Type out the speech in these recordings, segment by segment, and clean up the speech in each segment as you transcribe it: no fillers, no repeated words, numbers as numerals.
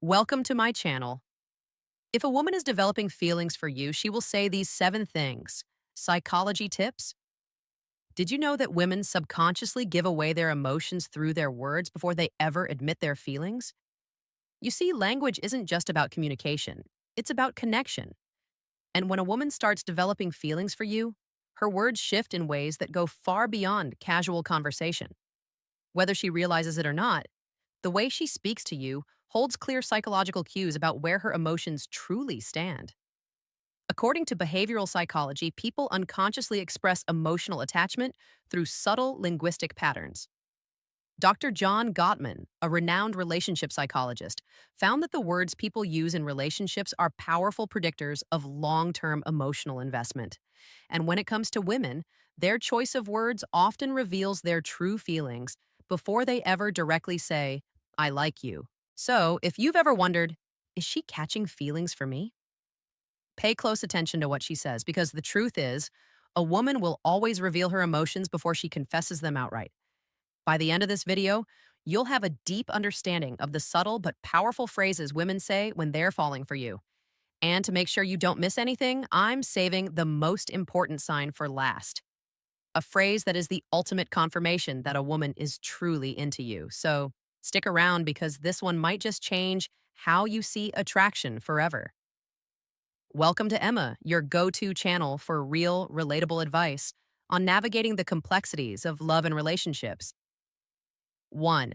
Welcome to my channel. If a woman is developing feelings for you, she will say these 7 things. Psychology tips. Did you know that women subconsciously give away their emotions through their words before they ever admit their feelings? You see, language isn't just about communication, it's about connection. And when a woman starts developing feelings for you, her words shift in ways that go far beyond casual conversation. Whether she realizes it or not, the way she speaks to you holds clear psychological cues about where her emotions truly stand. According to behavioral psychology, people unconsciously express emotional attachment through subtle linguistic patterns. Dr. John Gottman, a renowned relationship psychologist, found that the words people use in relationships are powerful predictors of long term emotional investment. And when it comes to women, their choice of words often reveals their true feelings before they ever directly say, I like you. So, if you've ever wondered, is she catching feelings for me? Pay close attention to what she says because the truth is, a woman will always reveal her emotions before she confesses them outright. By the end of this video, you'll have a deep understanding of the subtle but powerful phrases women say when they're falling for you. And to make sure you don't miss anything, I'm saving the most important sign for last. A phrase that is the ultimate confirmation that a woman is truly into you. So stick around because this one might just change how you see attraction forever. Welcome to Emma, your go to channel for real, relatable advice on navigating the complexities of love and relationships. 1.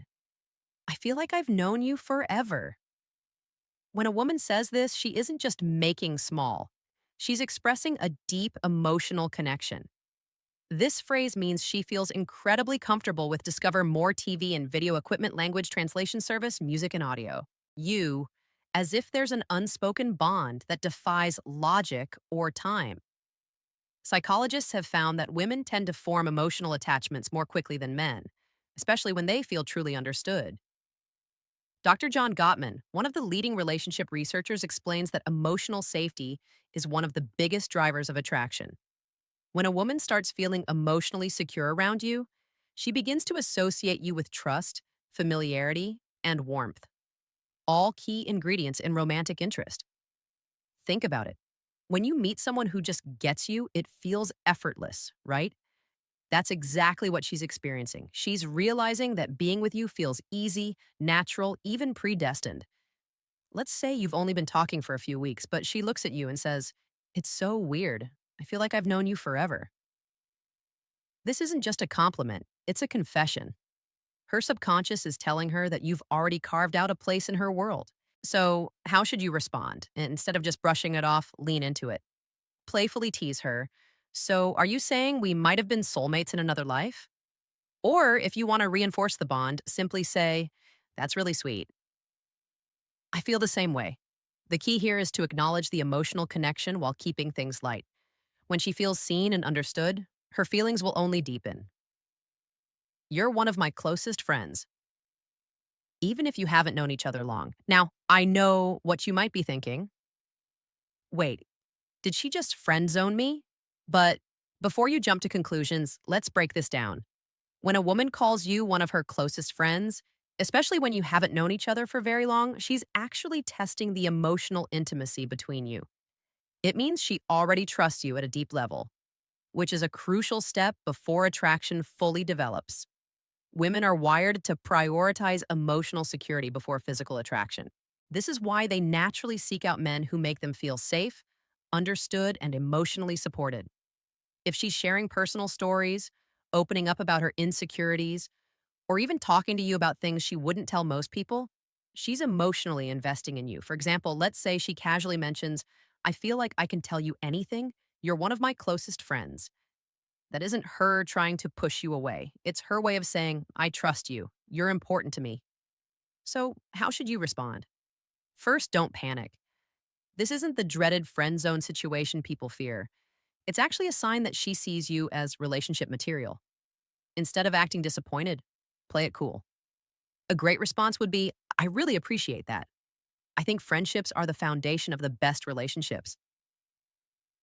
I feel like I've known you forever. When a woman says this, she isn't just making small, she's expressing a deep emotional connection. This phrase means she feels incredibly comfortable with Discover More TV and video equipment language translation service, music and audio. You, as if there's an unspoken bond that defies logic or time. Psychologists have found that women tend to form emotional attachments more quickly than men, especially when they feel truly understood. Dr. John Gottman, one of the leading relationship researchers, explains that emotional safety is one of the biggest drivers of attraction. When a woman starts feeling emotionally secure around you, she begins to associate you with trust, familiarity, and warmth, all key ingredients in romantic interest. Think about it. When you meet someone who just gets you, it feels effortless, right? That's exactly what she's experiencing. She's realizing that being with you feels easy, natural, even predestined. Let's say you've only been talking for a few weeks, but she looks at you and says, It's so weird. I feel like I've known you forever. This isn't just a compliment, it's a confession. Her subconscious is telling her that you've already carved out a place in her world. So, how should you respond? Instead of just brushing it off, lean into it. Playfully tease her. So, are you saying we might have been soulmates in another life? Or if you want to reinforce the bond, simply say, That's really sweet. I feel the same way. The key here is to acknowledge the emotional connection while keeping things light. When she feels seen and understood, her feelings will only deepen. You're one of my closest friends, even if you haven't known each other long. Now, I know what you might be thinking. Wait, did she just friend zone me? But before you jump to conclusions, let's break this down. When a woman calls you one of her closest friends, especially when you haven't known each other for very long, she's actually testing the emotional intimacy between you. It means she already trusts you at a deep level, which is a crucial step before attraction fully develops. Women are wired to prioritize emotional security before physical attraction. This is why they naturally seek out men who make them feel safe, understood, and emotionally supported. If she's sharing personal stories, opening up about her insecurities, or even talking to you about things she wouldn't tell most people, she's emotionally investing in you. For example, let's say she casually mentions, I feel like I can tell you anything. You're one of my closest friends. That isn't her trying to push you away. It's her way of saying, I trust you. You're important to me. So, how should you respond? First, don't panic. This isn't the dreaded friend zone situation people fear. It's actually a sign that she sees you as relationship material. Instead of acting disappointed, play it cool. A great response would be, I really appreciate that. I think friendships are the foundation of the best relationships.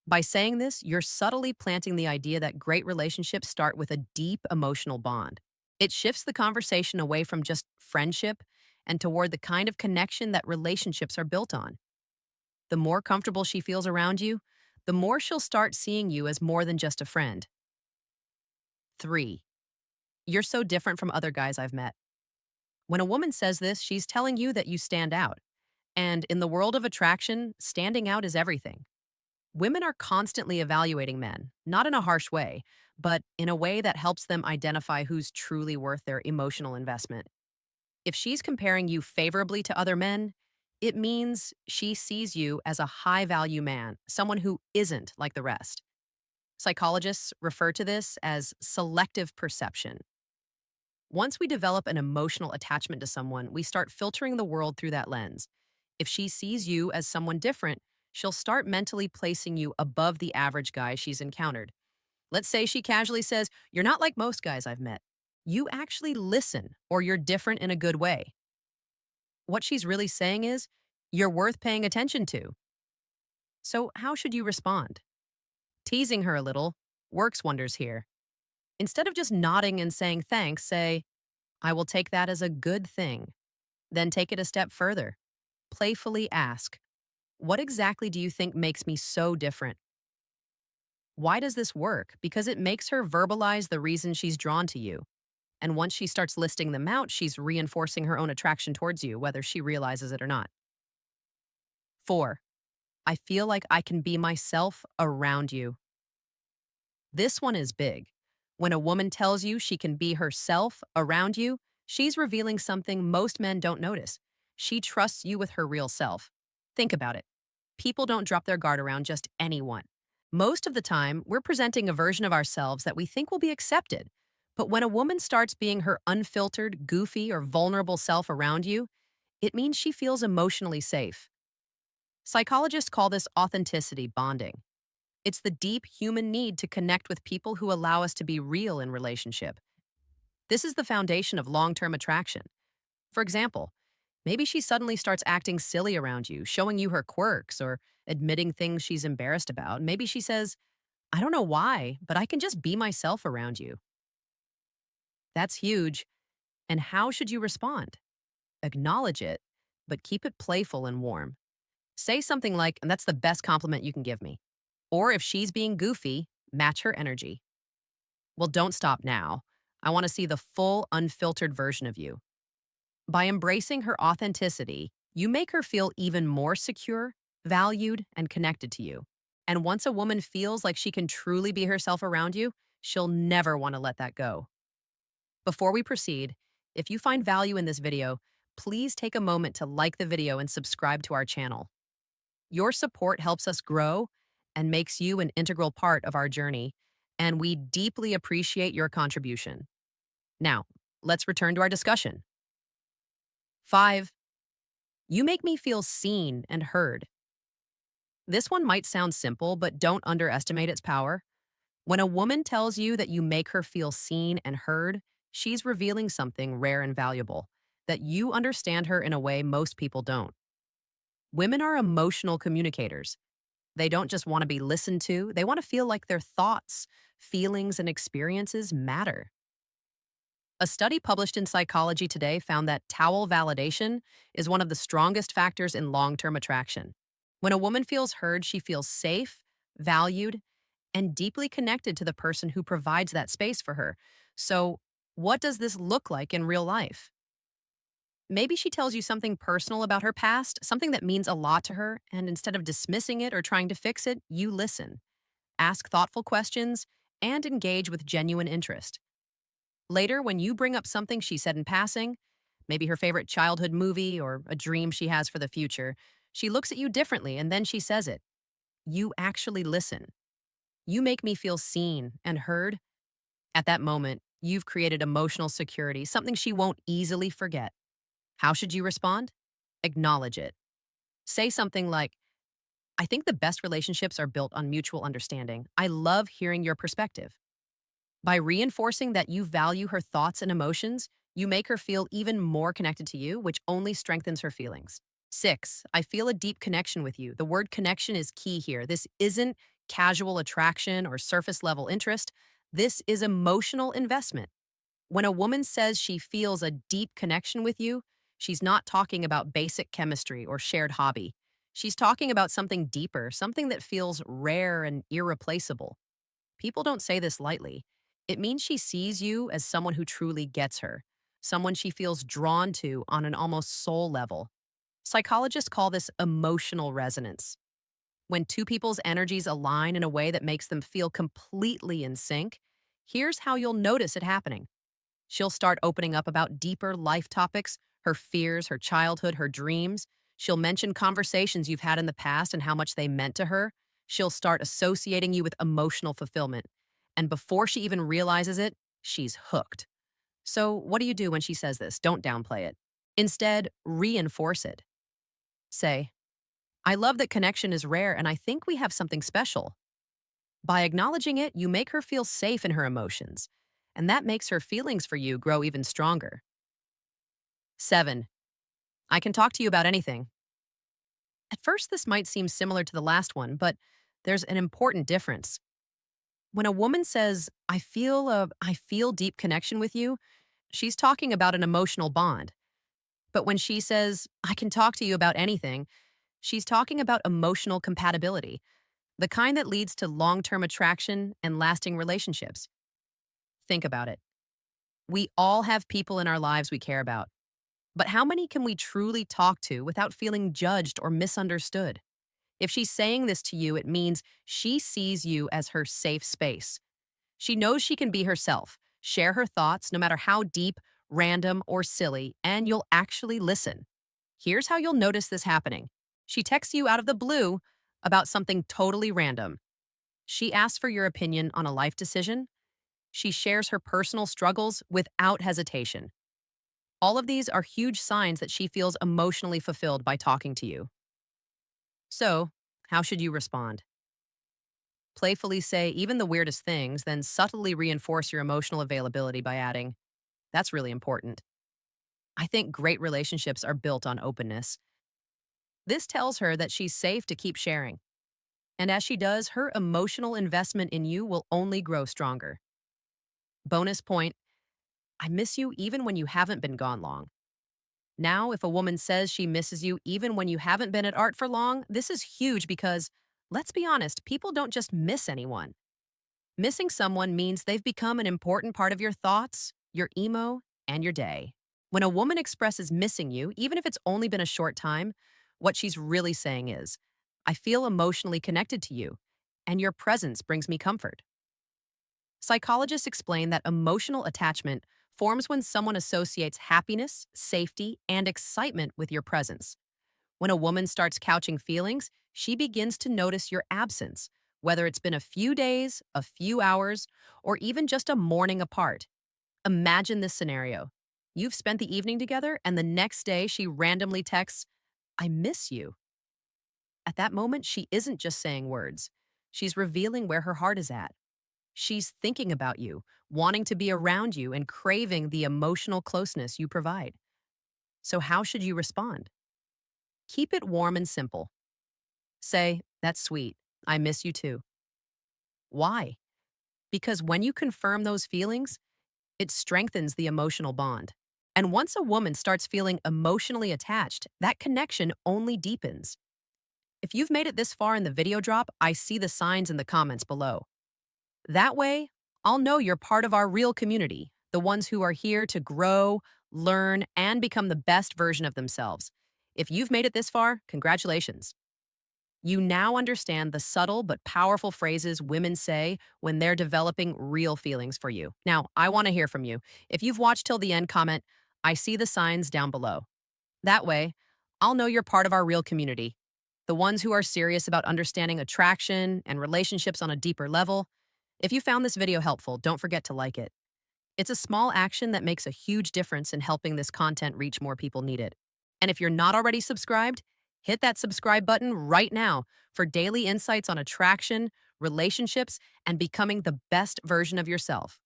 By saying this, you're subtly planting the idea that great relationships start with a deep emotional bond. It shifts the conversation away from just friendship and toward the kind of connection that relationships are built on. The more comfortable she feels around you, the more she'll start seeing you as more than just a friend. 3. You're so different from other guys I've met. When a woman says this, she's telling you that you stand out. And in the world of attraction, standing out is everything. Women are constantly evaluating men, not in a harsh way, but in a way that helps them identify who's truly worth their emotional investment. If she's comparing you favorably to other men, it means she sees you as a high value man, someone who isn't like the rest. Psychologists refer to this as selective perception. Once we develop an emotional attachment to someone, we start filtering the world through that lens. If she sees you as someone different, she'll start mentally placing you above the average guy she's encountered. Let's say she casually says, "You're not like most guys I've met." You actually listen, or "You're different in a good way." What she's really saying is, "You're worth paying attention to." So, how should you respond? Teasing her a little works wonders here. Instead of just nodding and saying thanks, say, "I will take that as a good thing." Then take it a step further. Playfully ask, "What exactly do you think makes me so different?" Why does this work? Because it makes her verbalize the reason she's drawn to you. And once she starts listing them out, she's reinforcing her own attraction towards you, whether she realizes it or not. 4. I feel like I can be myself around you. This one is big. When a woman tells you she can be herself around you, she's revealing something most men don't notice. She trusts you with her real self. Think about it. People don't drop their guard around just anyone. Most of the time, we're presenting a version of ourselves that we think will be accepted. But when a woman starts being her unfiltered, goofy, or vulnerable self around you, it means she feels emotionally safe. Psychologists call this authenticity bonding. It's the deep human need to connect with people who allow us to be real in relationship. This is the foundation of long-term attraction. For example, maybe she suddenly starts acting silly around you, showing you her quirks or admitting things she's embarrassed about. Maybe she says, "I don't know why, but I can just be myself around you." That's huge. And how should you respond? Acknowledge it, but keep it playful and warm. Say something like, "And that's the best compliment you can give me." Or if she's being goofy, match her energy. "Well, don't stop now. I want to see the full, unfiltered version of you." By embracing her authenticity, you make her feel even more secure, valued, and connected to you. And once a woman feels like she can truly be herself around you, she'll never want to let that go. Before we proceed, if you find value in this video, please take a moment to like the video and subscribe to our channel. Your support helps us grow and makes you an integral part of our journey, and we deeply appreciate your contribution. Now, let's return to our discussion. 5. You make me feel seen and heard. This one might sound simple, but don't underestimate its power. When a woman tells you that you make her feel seen and heard, she's revealing something rare and valuable, that you understand her in a way most people don't. Women are emotional communicators. They don't just want to be listened to, they want to feel like their thoughts, feelings, and experiences matter. A study published in Psychology Today found that towel validation is one of the strongest factors in long term attraction. When a woman feels heard, she feels safe, valued, and deeply connected to the person who provides that space for her. So, what does this look like in real life? Maybe she tells you something personal about her past, something that means a lot to her, and instead of dismissing it or trying to fix it, you listen, ask thoughtful questions, and engage with genuine interest. Later, when you bring up something she said in passing, maybe her favorite childhood movie or a dream she has for the future, she looks at you differently and then she says it. You actually listen. You make me feel seen and heard. At that moment, you've created emotional security, something she won't easily forget. How should you respond? Acknowledge it. Say something like, "I think the best relationships are built on mutual understanding. I love hearing your perspective." By reinforcing that you value her thoughts and emotions, you make her feel even more connected to you, which only strengthens her feelings. 6. I feel a deep connection with you. The word connection is key here. This isn't casual attraction or surface level interest. This is emotional investment. When a woman says she feels a deep connection with you, She's not talking about basic chemistry or shared hobby. She's talking about something deeper, something that feels rare and irreplaceable. People don't say this lightly. It means she sees you as someone who truly gets her, someone she feels drawn to on an almost soul level. Psychologists call this emotional resonance. When two people's energies align in a way that makes them feel completely in sync, here's how you'll notice it happening. She'll start opening up about deeper life topics, her fears, her childhood, her dreams. She'll mention conversations you've had in the past and how much they meant to her. She'll start associating you with emotional fulfillment. And before she even realizes it, she's hooked. So, what do you do when she says this? Don't downplay it. Instead, reinforce it. Say, I love that connection is rare and I think we have something special. By acknowledging it, you make her feel safe in her emotions, and that makes her feelings for you grow even stronger. 7. I can talk to you about anything. At first, this might seem similar to the last one, but there's an important difference. When a woman says, I feel deep connection with you, she's talking about an emotional bond. But when she says, I can talk to you about anything, she's talking about emotional compatibility, the kind that leads to long term attraction and lasting relationships. Think about it. We all have people in our lives we care about. But how many can we truly talk to without feeling judged or misunderstood? If she's saying this to you, it means she sees you as her safe space. She knows she can be herself, share her thoughts, no matter how deep, random, or silly, and you'll actually listen. Here's how you'll notice this happening. She texts you out of the blue about something totally random. She asks for your opinion on a life decision. She shares her personal struggles without hesitation. All of these are huge signs that she feels emotionally fulfilled by talking to you. So, how should you respond? Playfully say even the weirdest things, then subtly reinforce your emotional availability by adding, that's really important. I think great relationships are built on openness. This tells her that she's safe to keep sharing. And as she does, her emotional investment in you will only grow stronger. Bonus point, I miss you even when you haven't been gone long. Now, if a woman says she misses you even when you haven't been at art for long, this is huge because, let's be honest, people don't just miss anyone. Missing someone means they've become an important part of your thoughts, your emo, and your day. When a woman expresses missing you, even if it's only been a short time, what she's really saying is, I feel emotionally connected to you, and your presence brings me comfort. Psychologists explain that emotional attachment forms when someone associates happiness, safety, and excitement with your presence. When a woman starts couching feelings, she begins to notice your absence, whether it's been a few days, a few hours, or even just a morning apart. Imagine this scenario. You've spent the evening together, and the next day she randomly texts, I miss you. At that moment, she isn't just saying words. She's revealing where her heart is at. She's thinking about you, wanting to be around you, and craving the emotional closeness you provide. So, how should you respond? Keep it warm and simple. Say, that's sweet. I miss you too. Why? Because when you confirm those feelings, it strengthens the emotional bond. And once a woman starts feeling emotionally attached, that connection only deepens. If you've made it this far in the video drop, I see the signs in the comments below. That way, I'll know you're part of our real community, the ones who are here to grow, learn, and become the best version of themselves. If you've made it this far, congratulations. You now understand the subtle but powerful phrases women say when they're developing real feelings for you. Now, I want to hear from you. If you've watched till the end, comment, I see the signs down below. That way, I'll know you're part of our real community, the ones who are serious about understanding attraction and relationships on a deeper level. If you found this video helpful, don't forget to like it. It's a small action that makes a huge difference in helping this content reach more people need it. And if you're not already subscribed, hit that subscribe button right now for daily insights on attraction, relationships, and becoming the best version of yourself.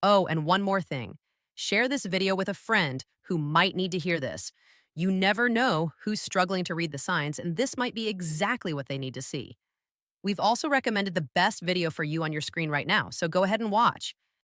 Oh, and one more thing. Share this video with a friend who might need to hear this. You never know who's struggling to read the signs, and this might be exactly what they need to see. We've also recommended the best video for you on your screen right now, so go ahead and watch.